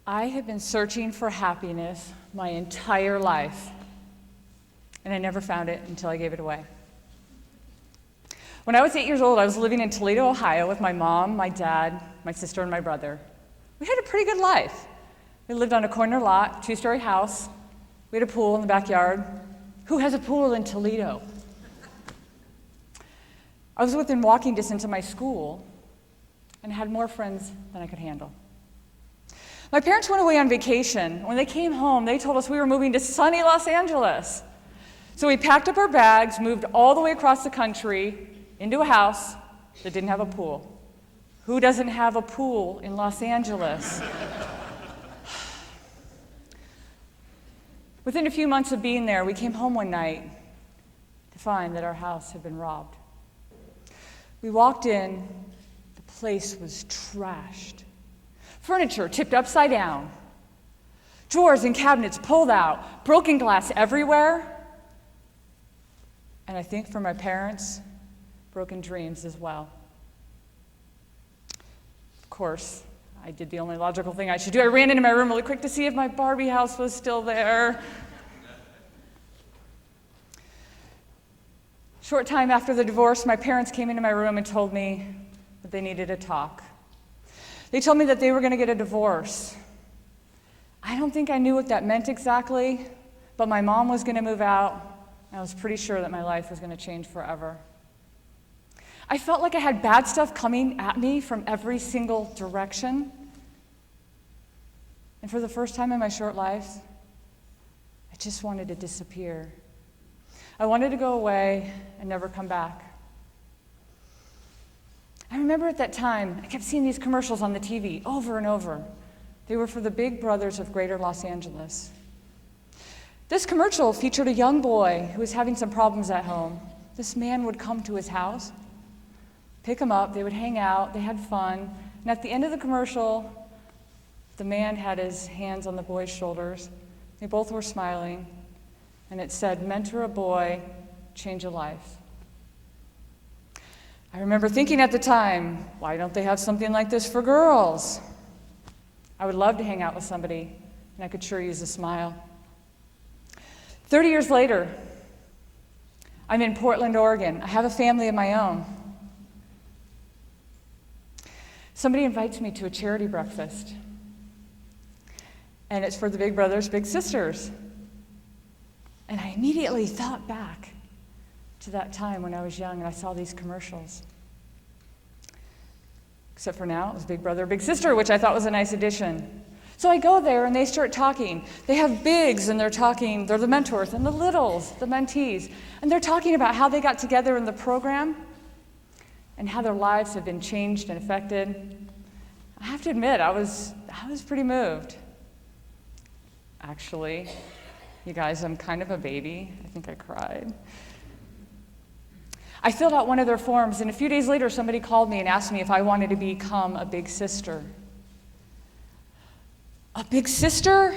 I had been searching for happiness my entire life, and I never found it until I gave it away. When I was 8 years old, I was living in Toledo, Ohio with my mom, my dad, my sister, and my brother. We had a pretty good life. We lived on a corner lot, 2-story house. We had a pool in the backyard. Who has a pool in Toledo? I was within walking distance of my school and had more friends than I could handle. My parents went away on vacation. When they came home, they told us we were moving to sunny Los Angeles. So we packed up our bags, moved all the way across the country into a house that didn't have a pool. Who doesn't have a pool in Los Angeles? Within a few months of being there, we came home one night to find that our house had been robbed. We walked in, the place was trashed. Furniture tipped upside down. Drawers and cabinets pulled out. Broken glass everywhere. And I think for my parents, broken dreams as well. Of course, I did the only logical thing I should do. I ran into my room really quick to see if my Barbie house was still there. Short time after the divorce, my parents came into my room and told me that they needed to talk. They told me that they were going to get a divorce. I don't think I knew what that meant exactly, but my mom was going to move out, and I was pretty sure that my life was going to change forever. I felt like I had bad stuff coming at me from every single direction. And for the first time in my short life, I just wanted to disappear. I wanted to go away and never come back. I remember at that time, I kept seeing these commercials on the TV over and over. They were for the Big Brothers of Greater Los Angeles. This commercial featured a young boy who was having some problems at home. This man would come to his house, pick him up, they would hang out, they had fun, and at the end of the commercial, the man had his hands on the boy's shoulders. They both were smiling, and it said, "Mentor a boy, change a life." I remember thinking at the time, why don't they have something like this for girls? I would love to hang out with somebody, and I could sure use a smile. 30 years later, I'm in Portland, Oregon. I have a family of my own. Somebody invites me to a charity breakfast, and it's for the Big Brothers, Big Sisters. And I immediately thought back to that time when I was young and I saw these commercials. Except for now, it was Big Brother, Big Sister, which I thought was a nice addition. So I go there and they start talking. They have bigs and they're talking, they're the mentors, and the littles, the mentees. And they're talking about how they got together in the program and how their lives have been changed and affected. I have to admit, I was pretty moved. Actually, you guys, I'm kind of a baby. I think I cried. I filled out one of their forms, and a few days later, somebody called me and asked me if I wanted to become a big sister. A big sister?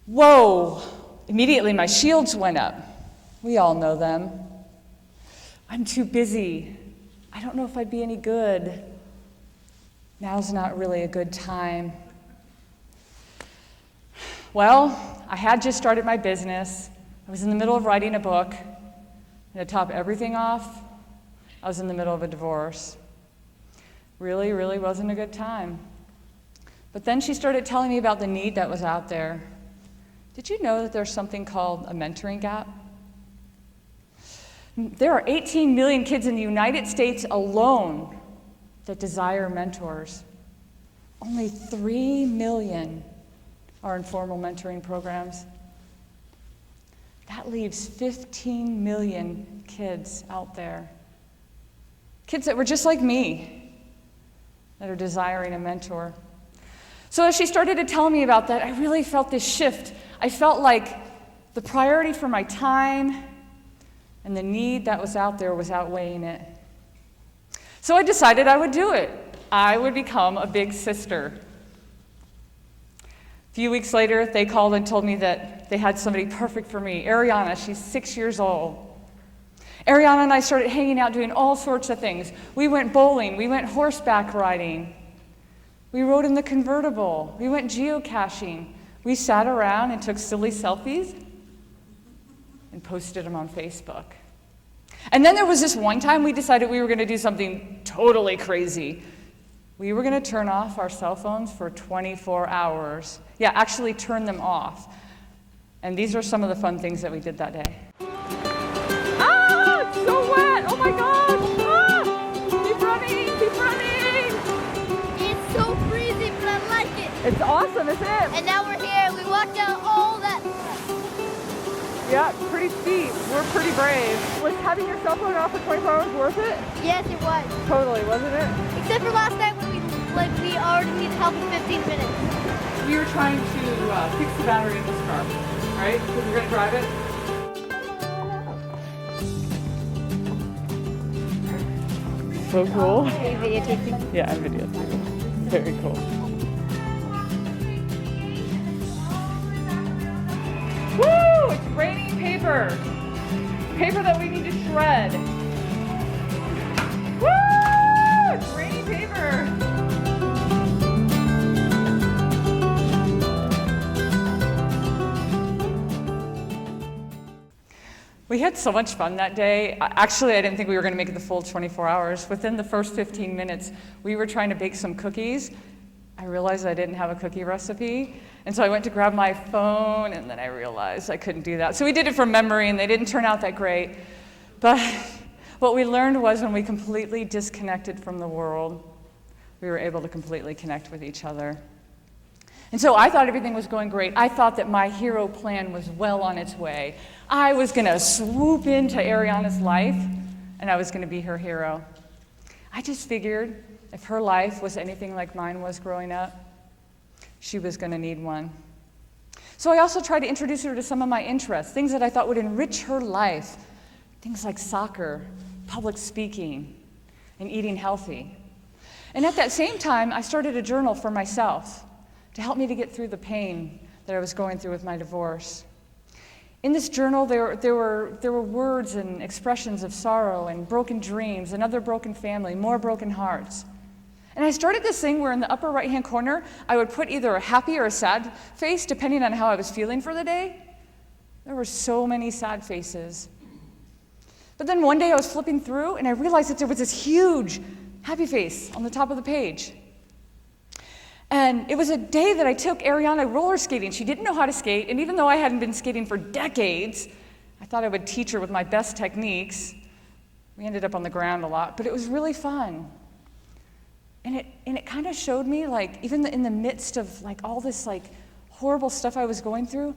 Whoa! Immediately, my shields went up. We all know them. I'm too busy. I don't know if I'd be any good. Now's not really a good time. Well, I had just started my business. I was in the middle of writing a book. And to top everything off, I was in the middle of a divorce. Really wasn't a good time. But then she started telling me about the need that was out there. Did you know that there's something called a mentoring gap? There are 18 million kids in the United States alone that desire mentors. Only 3 million are in formal mentoring programs. That leaves 15 million kids out there. Kids that were just like me, that are desiring a mentor. So as she started to tell me about that, I really felt this shift. I felt like the priority for my time and the need that was out there was outweighing it. So I decided I would do it. I would become a big sister. A few weeks later, they called and told me that they had somebody perfect for me. Ariana, she's 6 years old. Ariana and I started hanging out doing all sorts of things. We went bowling, we went horseback riding. We rode in the convertible. We went geocaching. We sat around and took silly selfies and posted them on Facebook. And then there was this one time we decided we were going to do something totally crazy. We were going to turn off our cell phones for 24 hours. Yeah, actually turn them off. And these are some of the fun things that we did that day. Ah, it's so wet! Oh my gosh! Ah! Keep running! Keep running! It's so freezing, but I like it. It's awesome, isn't it? And now we're here. We walked down all that. Yeah, it's pretty steep. We're pretty brave. Was having your cell phone off for 24 hours worth it? Yes, it was. Totally, wasn't it? Except for last night when we already needed help in 15 minutes. We were trying to fix the battery in this car, right? Because we're going to drive it. So cool. Are you videotaping? Yeah, I'm videotaping. Very cool. Woo! It's raining paper. Paper that we need to shred. Woo! It's raining paper. We had so much fun that day. Actually, I didn't think we were going to make it the full 24 hours. Within the first 15 minutes, we were trying to bake some cookies. I realized I didn't have a cookie recipe, and so I went to grab my phone, and then I realized I couldn't do that. So we did it from memory, and they didn't turn out that great. But what we learned was when we completely disconnected from the world, we were able to completely connect with each other. And so I thought everything was going great. I thought that my hero plan was well on its way. I was going to swoop into Ariana's life, and I was going to be her hero. I just figured if her life was anything like mine was growing up, she was going to need one. So I also tried to introduce her to some of my interests, things that I thought would enrich her life, things like soccer, public speaking, and eating healthy. And at that same time, I started a journal for myself to help me to get through the pain that I was going through with my divorce. In this journal, there were words and expressions of sorrow and broken dreams, another broken family, more broken hearts. And I started this thing where in the upper right-hand corner, I would put either a happy or a sad face, depending on how I was feeling for the day. There were so many sad faces. But then one day I was flipping through, and I realized that there was this huge happy face on the top of the page. And it was a day that I took Ariana roller skating. She didn't know how to skate, and even though I hadn't been skating for decades, I thought I would teach her with my best techniques. We ended up on the ground a lot, but it was really fun. And it kind of showed me, like, even in the midst of like all this like horrible stuff I was going through,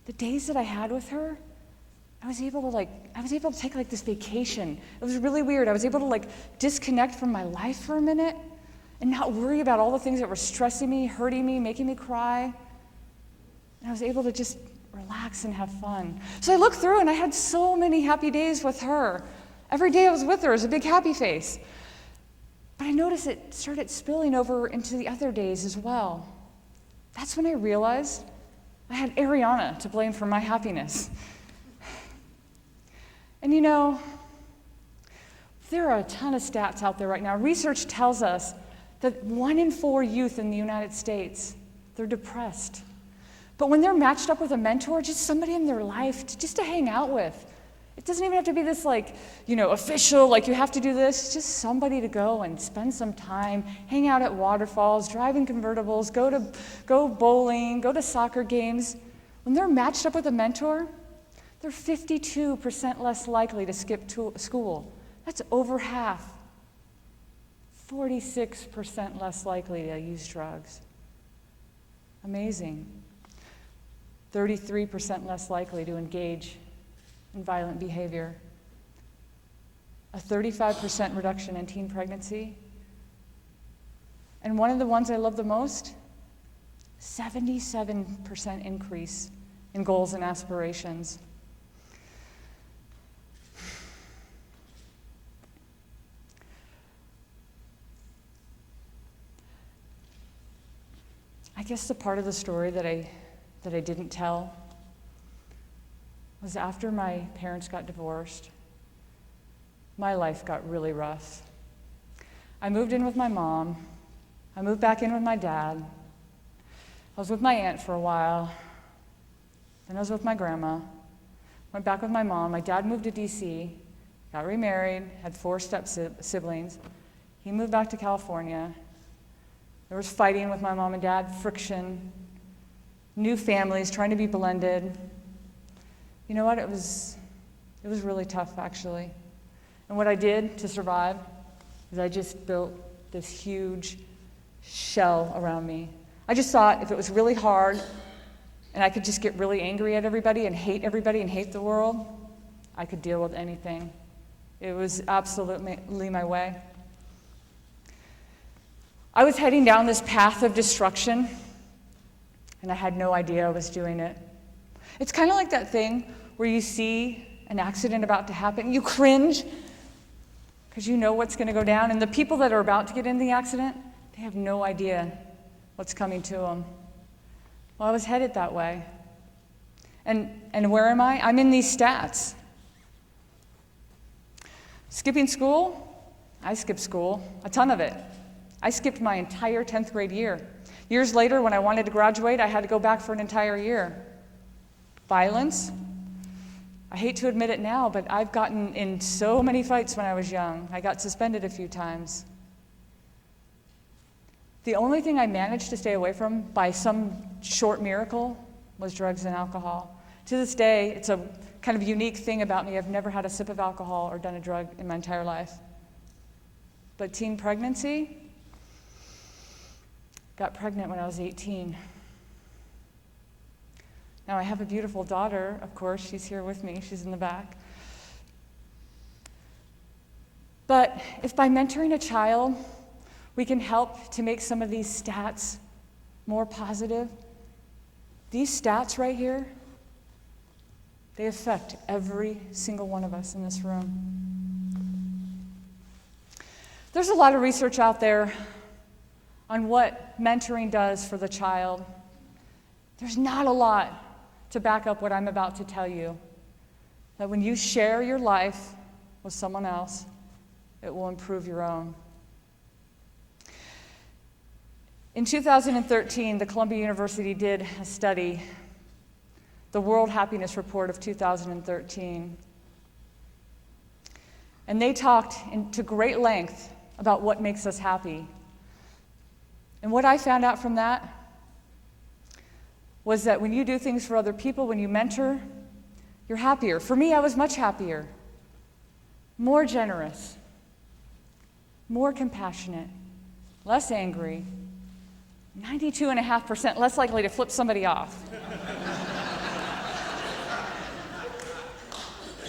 the days that I had with her, I was able to take like this vacation. It was really weird. I was able to like disconnect from my life for a minute and not worry about all the things that were stressing me, hurting me, making me cry. And I was able to just relax and have fun. So I looked through and I had so many happy days with her. Every day I was with her was a big happy face. But I noticed it started spilling over into the other days as well. That's when I realized I had Ariana to blame for my happiness. And you know, there are a ton of stats out there right now. Research tells us that 1 in 4 youth in the United States, they're depressed. But when they're matched up with a mentor, just somebody in their life just to hang out with. It doesn't even have to be this like, official, like you have to do this. It's just somebody to go and spend some time, hang out at waterfalls, drive in convertibles, go bowling, go to soccer games. When they're matched up with a mentor, they're 52% less likely to skip school. That's over half. 46% less likely to use drugs. Amazing. 33% less likely to engage in violent behavior. A 35% reduction in teen pregnancy. And one of the ones I love the most, 77% increase in goals and aspirations. I guess the part of the story that I didn't tell was after my parents got divorced, my life got really rough. I moved in with my mom. I moved back in with my dad. I was with my aunt for a while. Then I was with my grandma. Went back with my mom. My dad moved to DC, got remarried, had 4 siblings. He moved back to California. There was fighting with my mom and dad, friction, new families trying to be blended. You know what? It was really tough, actually. And what I did to survive is I just built this huge shell around me. I just thought if it was really hard and I could just get really angry at everybody and hate the world, I could deal with anything. It was absolutely my way. I was heading down this path of destruction, and I had no idea I was doing it. It's kind of like that thing where you see an accident about to happen, you cringe because you know what's going to go down, and the people that are about to get in the accident, they have no idea what's coming to them. Well, I was headed that way. And where am I? I'm in these stats. Skipping school? I skipped school, a ton of it. I skipped my entire 10th grade year. Years later, when I wanted to graduate, I had to go back for an entire year. Violence? I hate to admit it now, but I've gotten in so many fights when I was young. I got suspended a few times. The only thing I managed to stay away from by some short miracle was drugs and alcohol. To this day, it's a kind of unique thing about me. I've never had a sip of alcohol or done a drug in my entire life. But teen pregnancy? Got pregnant when I was 18. Now I have a beautiful daughter, of course. She's here with me. She's in the back. But if by mentoring a child, we can help to make some of these stats more positive, these stats right here, they affect every single one of us in this room. There's a lot of research out there on what mentoring does for the child. There's not a lot to back up what I'm about to tell you. That when you share your life with someone else, it will improve your own. In 2013, the Columbia University did a study, the World Happiness Report of 2013. And they talked to great length about what makes us happy. And what I found out from that was that when you do things for other people, when you mentor, you're happier. For me, I was much happier, more generous, more compassionate, less angry, 92.5% less likely to flip somebody off.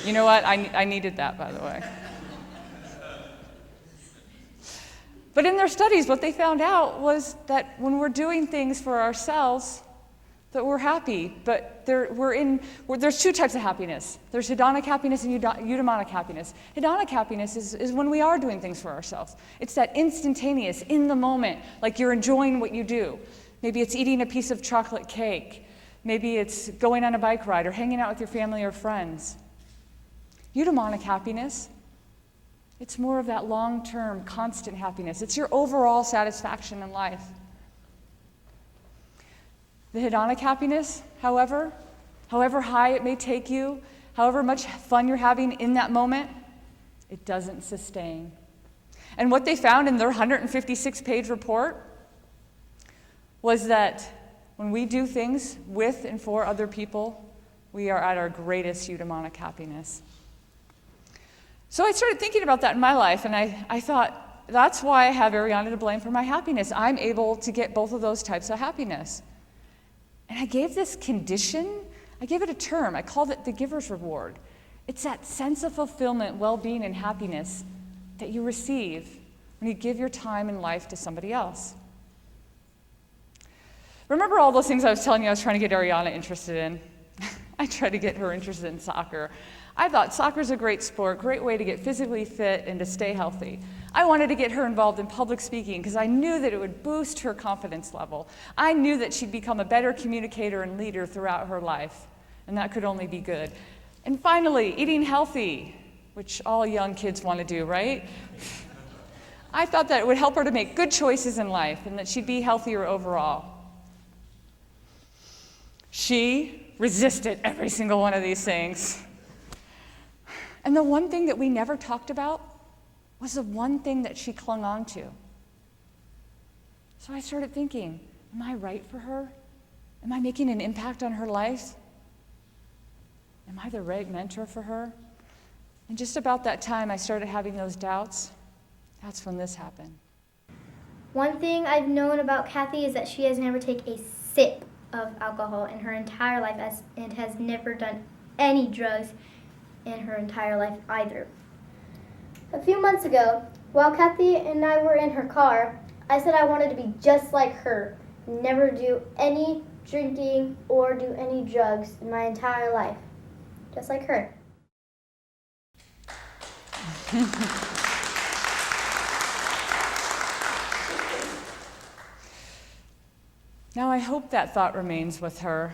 You know what? I needed that, by the way. But in their studies, what they found out was that when we're doing things for ourselves, that we're happy. But there's 2 types of happiness. There's hedonic happiness and eudaimonic happiness. Hedonic happiness is when we are doing things for ourselves. It's that instantaneous, in the moment, like you're enjoying what you do. Maybe it's eating a piece of chocolate cake. Maybe it's going on a bike ride or hanging out with your family or friends. Eudaimonic happiness, it's more of that long-term, constant happiness. It's your overall satisfaction in life. The hedonic happiness, however high it may take you, however much fun you're having in that moment, it doesn't sustain. And what they found in their 156-page report was that when we do things with and for other people, we are at our greatest eudaimonic happiness. So I started thinking about that in my life, and I thought, that's why I have Ariana to blame for my happiness. I'm able to get both of those types of happiness. And I gave this condition, I gave it a term. I called it the giver's reward. It's that sense of fulfillment, well-being, and happiness that you receive when you give your time and life to somebody else. Remember all those things I was telling you I was trying to get Ariana interested in? I tried to get her interested in soccer. I thought soccer's a great sport, great way to get physically fit and to stay healthy. I wanted to get her involved in public speaking because I knew that it would boost her confidence level. I knew that she'd become a better communicator and leader throughout her life, and that could only be good. And finally, eating healthy, which all young kids want to do, right? I thought that it would help her to make good choices in life and that she'd be healthier overall. She resisted every single one of these things. And the one thing that we never talked about was the one thing that she clung on to. So I started thinking, am I right for her? Am I making an impact on her life? Am I the right mentor for her? And just about that time I started having those doubts. That's when this happened. One thing I've known about Cathey is that she has never taken a sip of alcohol in her entire life and has never done any drugs in her entire life either. A few months ago, while Cathey and I were in her car, I said I wanted to be just like her, never do any drinking or do any drugs in my entire life, just like her. Now I hope that thought remains with her,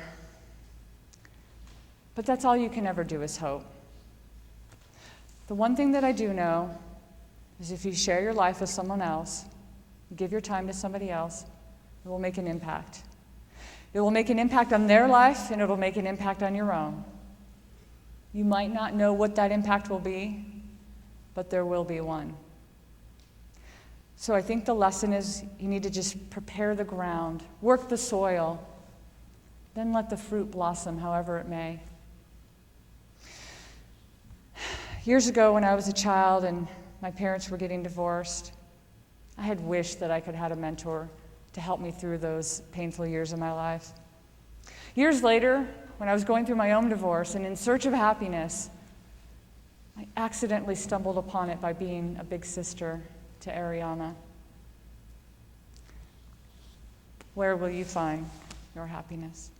but that's all you can ever do is hope. The one thing that I do know is if you share your life with someone else, give your time to somebody else, it will make an impact. It will make an impact on their life, and it will make an impact on your own. You might not know what that impact will be, but there will be one. So I think the lesson is you need to just prepare the ground, work the soil, then let the fruit blossom however it may. Years ago when I was a child and my parents were getting divorced, I had wished that I could have had a mentor to help me through those painful years of my life. Years later, when I was going through my own divorce and in search of happiness, I accidentally stumbled upon it by being a big sister to Ariana. Where will you find your happiness?